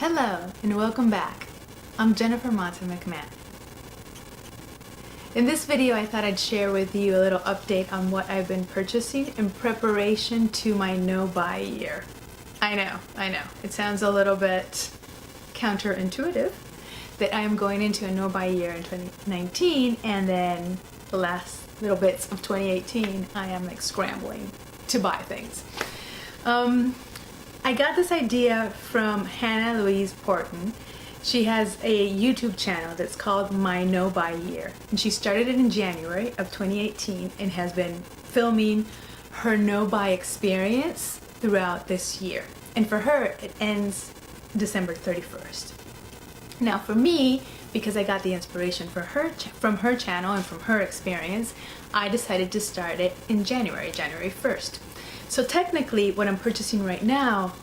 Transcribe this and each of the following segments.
Hello and welcome back. I'm Jennifer Mata-McMahon. In this video I thought I'd share with you a little update on what I've been purchasing in preparation to my no-buy year. I know, it sounds a little bit counterintuitive that I am going into a no-buy year in 2019 and then the last little bits of 2018 I am like scrambling to buy things. I got this idea from Hannah Louise Porton. She has a YouTube channel that's called My No Buy Year, and she started it in January of 2018 and has been filming her no buy experience throughout this year. And for her, it ends December 31st. Now for me, because I got the inspiration from her channel and from her experience, I decided to start it in January 1st. So technically what I'm purchasing right now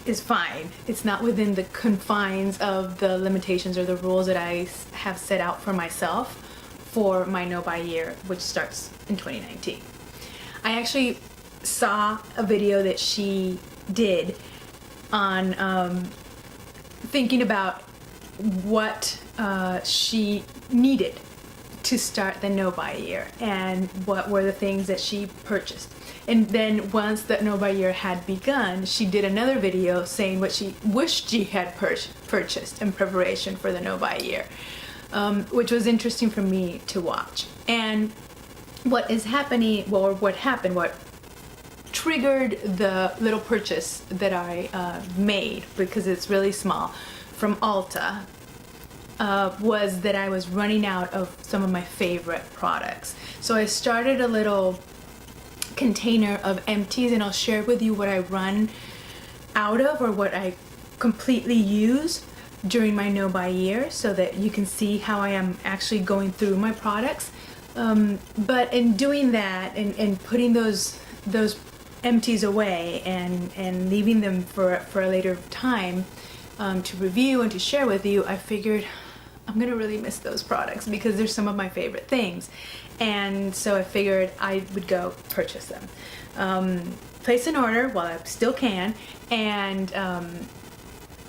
is fine. It's not within the confines of the limitations or the rules that I have set out for myself for my no-buy year, which starts in 2019. I actually saw a video that she did on thinking about what she needed to start the no-buy year and what were the things that she purchased. And then once the no-buy year had begun, she did another video saying what she wished she had purchased in preparation for the no-buy year, which was interesting for me to watch. And what is happening, or what happened, what triggered the little purchase that I made, because it's really small, from Ulta, was that I was running out of some of my favorite products. So I started a little container of empties, and I'll share with you what I run out of or what I completely use during my no-buy year, so that you can see how I am actually going through my products. But in doing that and putting those empties away and leaving them for a later time to review and to share with you, I figured I'm gonna really miss those products because they're some of my favorite things. And so I figured I would go purchase them. Place an order while I still can and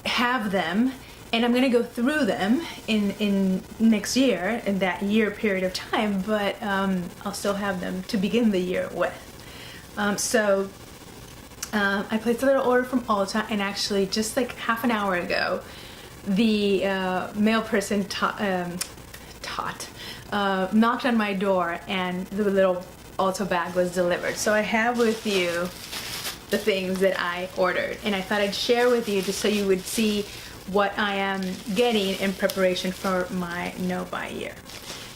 have them, and I'm gonna go through them in next year, in that year period of time, but I'll still have them to begin the year with. So I placed a little order from Ulta, and actually just like half an hour ago, the mail person knocked on my door and the little Ulta bag was delivered. So I have with you the things that I ordered, and I thought I'd share with you just so you would see what I am getting in preparation for my no-buy year.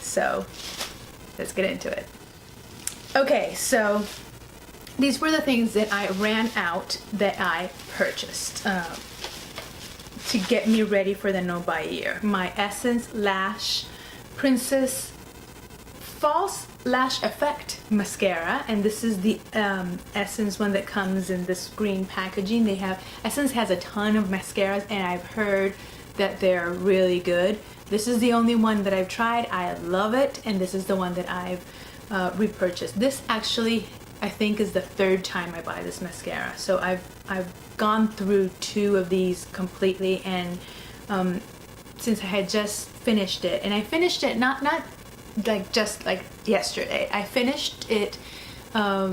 So let's get into it. Okay, so these were the things that I ran out that I purchased to get me ready for the no-buy year. My Essence Lash Princess False Lash Effect mascara, and this is the Essence one that comes in this green packaging. Essence has a ton of mascaras, and I've heard that they're really good. This is the only one that I've tried. I love it, and this is the one that I've repurchased. This actually, I think, is the third time I buy this mascara. So I've gone through two of these completely, and since I had just finished it, and I finished it not like just like yesterday. I finished it, I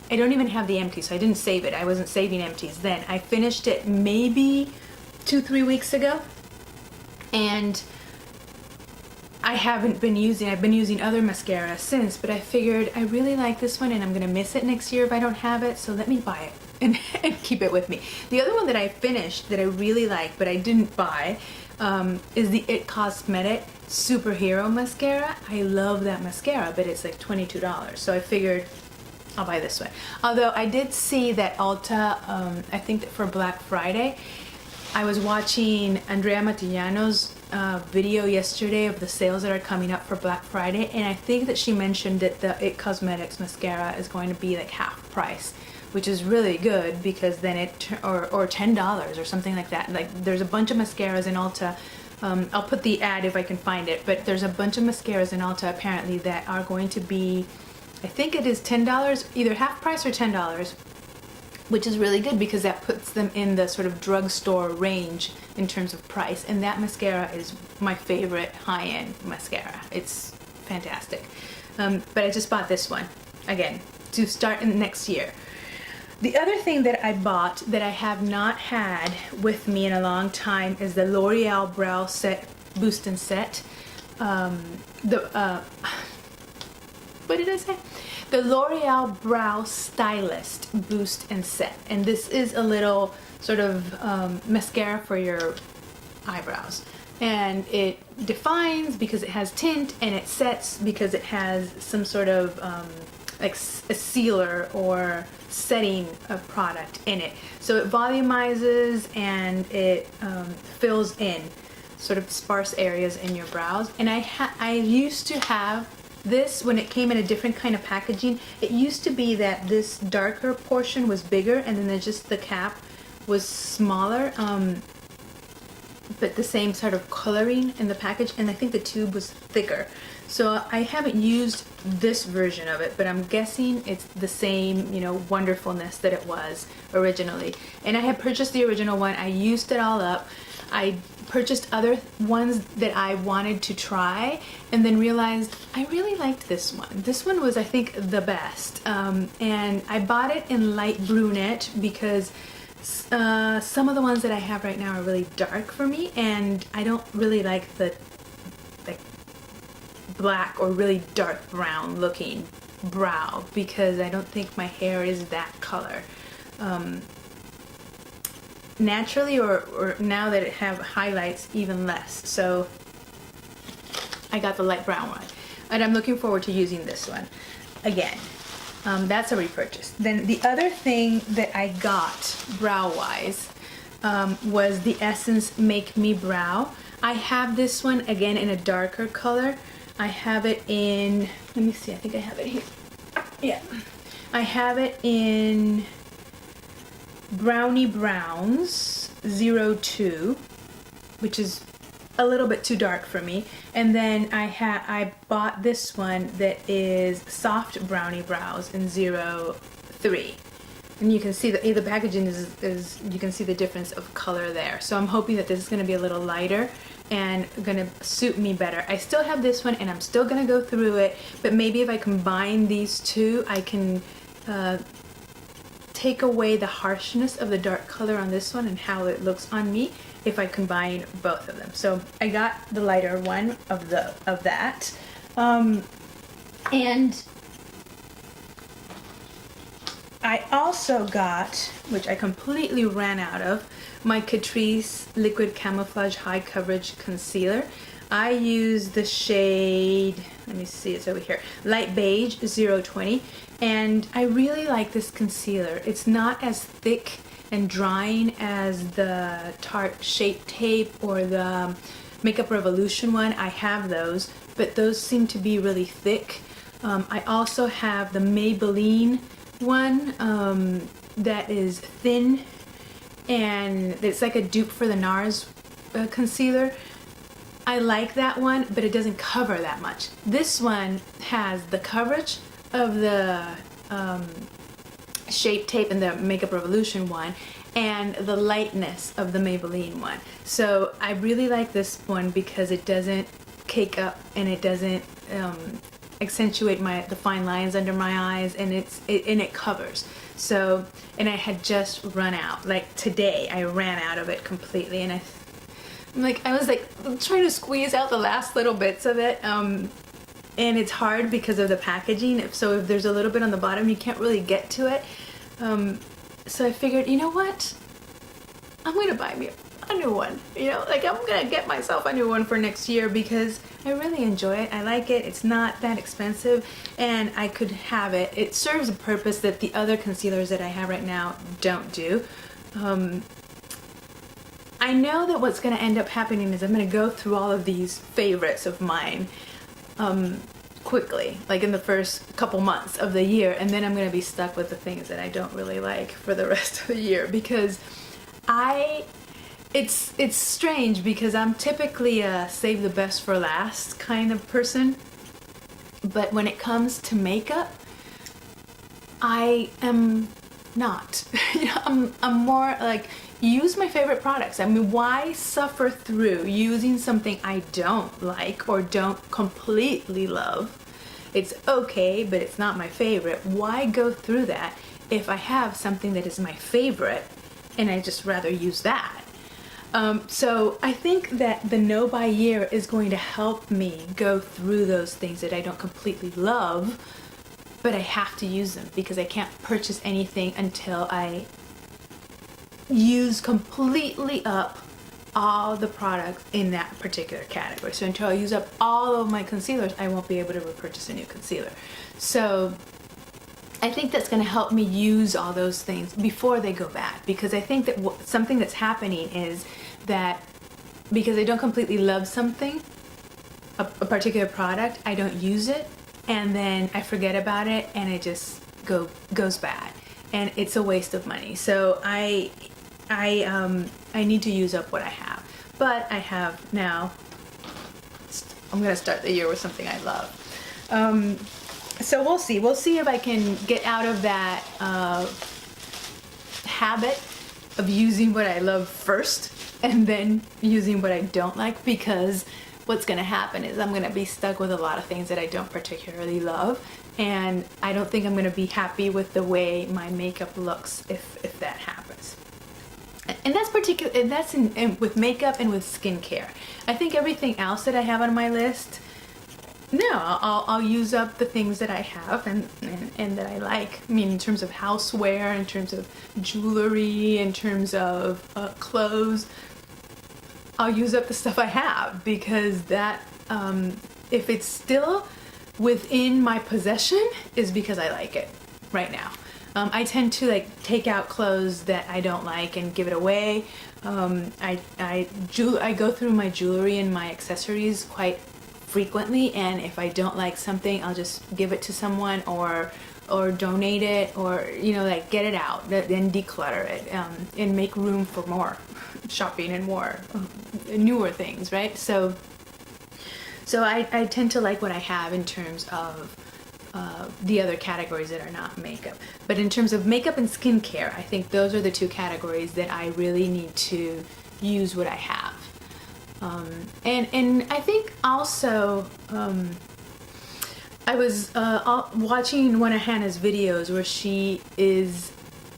don't even have the empties, so I didn't save it. I wasn't saving empties then. I finished it maybe 2-3 weeks ago, and I've been using other mascara since, but I figured I really like this one and I'm gonna miss it next year if I don't have it, so let me buy it and keep it with me. The other one that I finished that I really like but I didn't buy is the It Cosmetic Superhero Mascara. I love that mascara, but it's like $22, so I figured I'll buy this one. Although I did see that Ulta, I think that for Black Friday, I was watching Andrea Matillano's video yesterday of the sales that are coming up for Black Friday, and I think that she mentioned that the It Cosmetics mascara is going to be like half price, which is really good, because then or $10 or something like that. Like, there's a bunch of mascaras in Ulta. I'll put the ad if I can find it, but there's a bunch of mascaras in Ulta apparently that are going to be, I think it is $10, either half price or $10. which is really good because that puts them in the sort of drugstore range in terms of price. And that mascara is my favorite high-end mascara. It's fantastic. But I just bought this one, again, to start in next year. The other thing that I bought that I have not had with me in a long time is the L'Oreal Brow Set Boost and Set. What did I say? The L'Oreal Brow Stylist Boost and Set. And this is a little sort of mascara for your eyebrows. And it defines because it has tint, and it sets because it has some sort of like a sealer or setting a product in it. So it volumizes and it fills in sort of sparse areas in your brows. And I used to have this when it came in a different kind of packaging. It used to be that this darker portion was bigger and then just the cap was smaller, but the same sort of coloring in the package, and I think the tube was thicker. So I haven't used this version of it, but I'm guessing it's the same, you know, wonderfulness that it was originally. And I had purchased the original one. I used it all up. I purchased other ones that I wanted to try, and then realized I really liked this one. This one was, I think, the best. And I bought it in light brunette because some of the ones that I have right now are really dark for me, and I don't really like the black or really dark brown looking brow because I don't think my hair is that color. Naturally or now that it have highlights, even less. So I got the light brown one, and I'm looking forward to using this one again. That's a repurchase. Then the other thing that I got brow wise was the Essence Make Me Brow. I have this one again in a darker color. I have it in, let me see, I think I have it here. Yeah, I have it in Brownie Browns 02, which is a little bit too dark for me. And then I bought this one that is Soft Brownie Brows in 03. And you can see the packaging is you can see the difference of color there. So I'm hoping that this is going to be a little lighter and going to suit me better. I still have this one and I'm still going to go through it, but maybe if I combine these two, I can take away the harshness of the dark color on this one and how it looks on me if I combine both of them. So I got the lighter one of that. And I also got, which I completely ran out of, my Catrice Liquid Camouflage High Coverage Concealer. I use the shade, let me see, it's over here, Light Beige 020, and I really like this concealer. It's not as thick and drying as the Tarte Shape Tape or the Makeup Revolution one. I have those, but those seem to be really thick. I also have the Maybelline one that is thin, and it's like a dupe for the NARS concealer. I like that one, but it doesn't cover that much. This one has the coverage of the Shape Tape and the Makeup Revolution one, and the lightness of the Maybelline one. So I really like this one because it doesn't cake up and it doesn't accentuate the fine lines under my eyes, and it covers. So, and I had just run out. Like today, I ran out of it completely, and I was trying to squeeze out the last little bits of it. And it's hard because of the packaging. So if there's a little bit on the bottom, you can't really get to it. So I figured, you know what? I'm gonna buy me a new one. You know, like I'm gonna get myself a new one for next year because I really enjoy it. I like it. It's not that expensive, and I could have it. It serves a purpose that the other concealers that I have right now don't do. I know that what's gonna end up happening is I'm gonna go through all of these favorites of mine quickly, like in the first couple months of the year, and then I'm gonna be stuck with the things that I don't really like for the rest of the year because it's strange because I'm typically a save the best for last kind of person, but when it comes to makeup, I am not? You know, I'm more like, use my favorite products. I mean, why suffer through using something I don't like or don't completely love? It's okay, but it's not my favorite. Why go through that if I have something that is my favorite and I just rather use that? So I think that the no buy year is going to help me go through those things that I don't completely love, but I have to use them because I can't purchase anything until I use completely up all the products in that particular category. So until I use up all of my concealers, I won't be able to repurchase a new concealer. So I think that's going to help me use all those things before they go bad, because I think that something that's happening is that because I don't completely love something, a particular product, I don't use it, and then I forget about it and it just goes bad, and it's a waste of money. So I need to use up what I have, but I have now. I'm gonna start the year with something I love. So we'll see. We'll see if I can get out of that habit of using what I love first and then using what I don't like, because what's gonna happen is I'm gonna be stuck with a lot of things that I don't particularly love, and I don't think I'm gonna be happy with the way my makeup looks if that happens. And that's with makeup and with skincare. I think everything else that I have on my list, no, I'll use up the things that I have and that I like. I mean, in terms of houseware, in terms of jewelry, in terms of clothes, I'll use up the stuff I have, because that, if it's still within my possession, is because I like it right now. I tend to like take out clothes that I don't like and give it away. I go through my jewelry and my accessories quite frequently, and if I don't like something, I'll just give it to someone or donate it, or like get it out, then declutter it, and make room for more shopping and more newer things, right? So I tend to like what I have in terms of the other categories that are not makeup. But in terms of makeup and skincare, I think those are the two categories that I really need to use what I have. And I think also, I was watching one of Hannah's videos where she is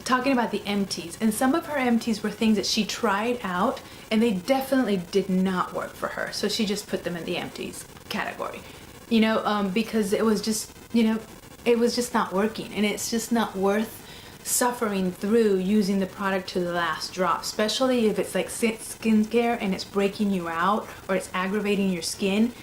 talking about the empties, and some of her empties were things that she tried out and they definitely did not work for her, so she just put them in the empties category, because it was just, it was just not working, and it's just not worth suffering through using the product to the last drop, especially if it's like skincare and it's breaking you out or it's aggravating your skin.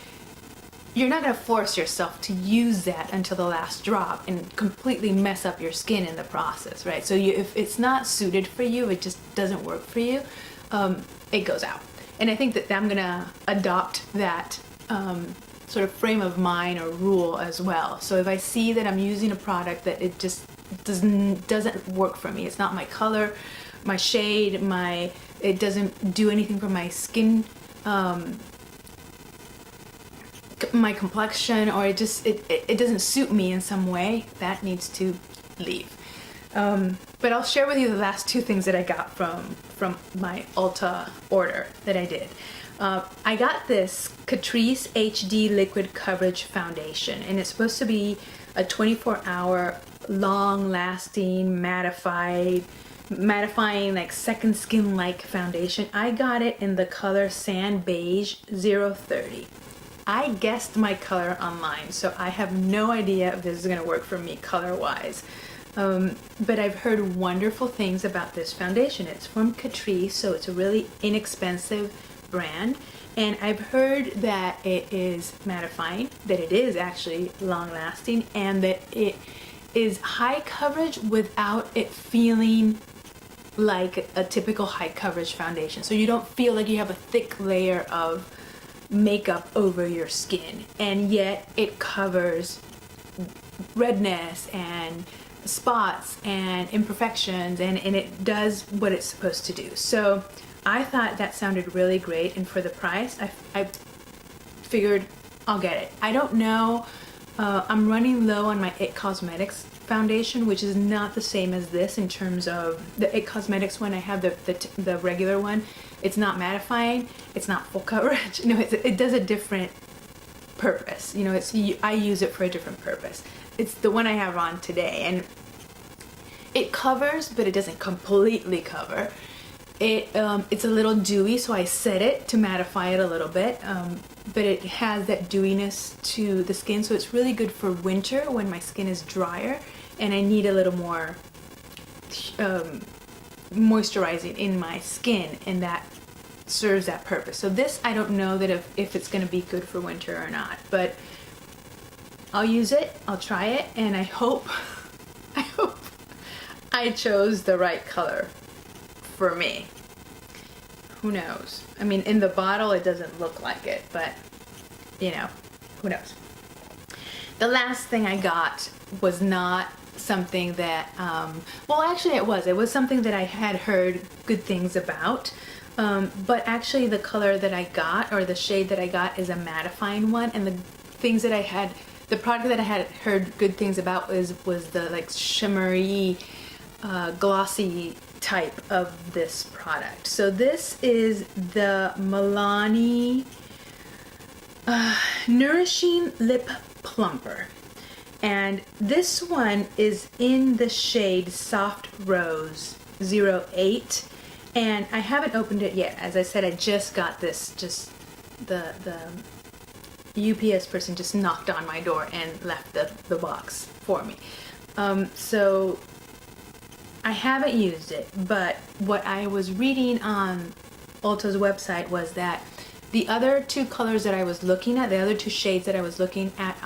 You're not going to force yourself to use that until the last drop and completely mess up your skin in the process, right? So if it's not suited for you, it just doesn't work for you, it goes out. And I think that I'm going to adopt that sort of frame of mind or rule as well. So if I see that I'm using a product that it just doesn't work for me, it's not my color, my shade, it doesn't do anything for my skin, my complexion, or it doesn't suit me in some way, that needs to leave. But I'll share with you the last two things that I got from my Ulta order that I did. I got this Catrice HD Liquid Coverage Foundation, and it's supposed to be a 24-hour long-lasting mattifying like second skin like foundation. I got it in the color Sand Beige 030. I guessed my color online, so I have no idea if this is going to work for me color-wise. But I've heard wonderful things about this foundation. It's from Catrice, so it's a really inexpensive brand, and I've heard that it is mattifying, that it is actually long-lasting, and that it is high coverage without it feeling like a typical high coverage foundation. So you don't feel like you have a thick layer of makeup over your skin, and yet it covers redness and spots and imperfections, and it does what it's supposed to do. So I thought that sounded really great, and for the price, I figured I'll get it. I don't know, I'm running low on my IT Cosmetics foundation, which is not the same as this in terms of the IT Cosmetics one. I have the regular one. It's not mattifying, it's not full coverage. You know, it does a different purpose. You know, I use it for a different purpose. It's the one I have on today, and it covers, but it doesn't completely cover. It's a little dewy, so I set it to mattify it a little bit, but it has that dewiness to the skin, so it's really good for winter when my skin is drier and I need a little more moisturizing in my skin, and that serves that purpose. So this, I don't know that if it's going to be good for winter or not, but I'll use it, I'll try it, and I hope I chose the right color for me. Who knows? I mean, in the bottle it doesn't look like it, but you know, who knows? The last thing I got was not something that, well, actually it was something that I had heard good things about, but actually the color that I got, or the shade that I got, is a mattifying one, and the product that I had heard good things about was the like shimmery, glossy type of this product. So this is the Milani Nourishing Lip Plumper, and this one is in the shade Soft Rose 08, and I haven't opened it yet. As I said, I just got this, just the UPS person just knocked on my door and left the box for me. So I haven't used it, but what I was reading on Ulta's website was that the other two colors that I was looking at, the other two shades that I was looking at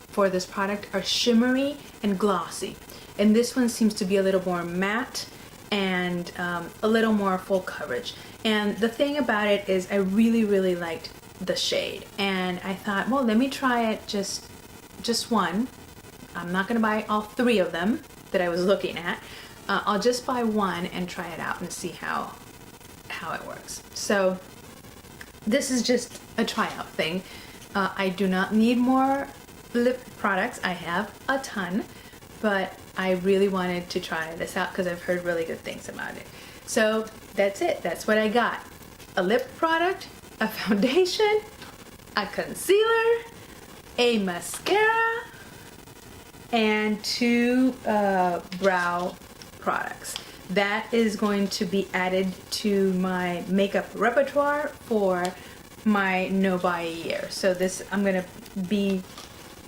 for this product, are shimmery and glossy. And this one seems to be a little more matte and a little more full coverage. And the thing about it is I really, really liked the shade. And I thought, well, let me try it just one. I'm not going to buy all three of them that I was looking at. I'll just buy one and try it out and see how it works. So this is just a tryout thing. I do not need more lip products. I have a ton, but I really wanted to try this out because I've heard really good things about it. So that's it. That's what I got. A lip product, a foundation, a concealer, a mascara, and two brow products. That is going to be added to my makeup repertoire for my no buy a year. So this, I'm going to be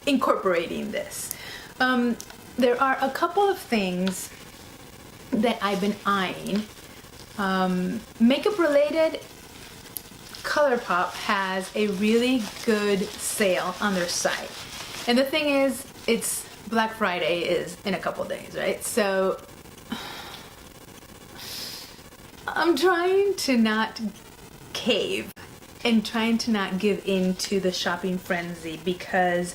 incorporating this. There are a couple of things that I've been eyeing. Makeup related, ColourPop has a really good sale on their site. And the thing is, it's Black Friday is in a couple days, right? So I'm trying to not cave and trying to not give in to the shopping frenzy because,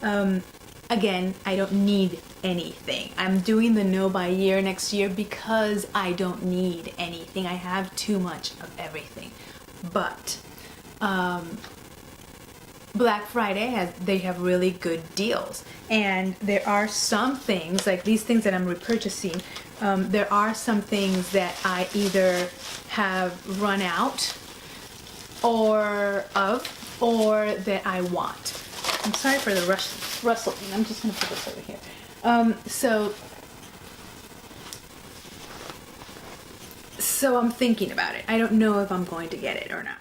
again, I don't need anything. I'm doing the no buy year next year because I don't need anything. I have too much of everything. But Black Friday they have really good deals, and there are some things like these things that I'm repurchasing. There are some things that I either have run out or that I want. I'm sorry for the rustling. I'm just gonna put this over here. So I'm thinking about it. I don't know if I'm going to get it or not.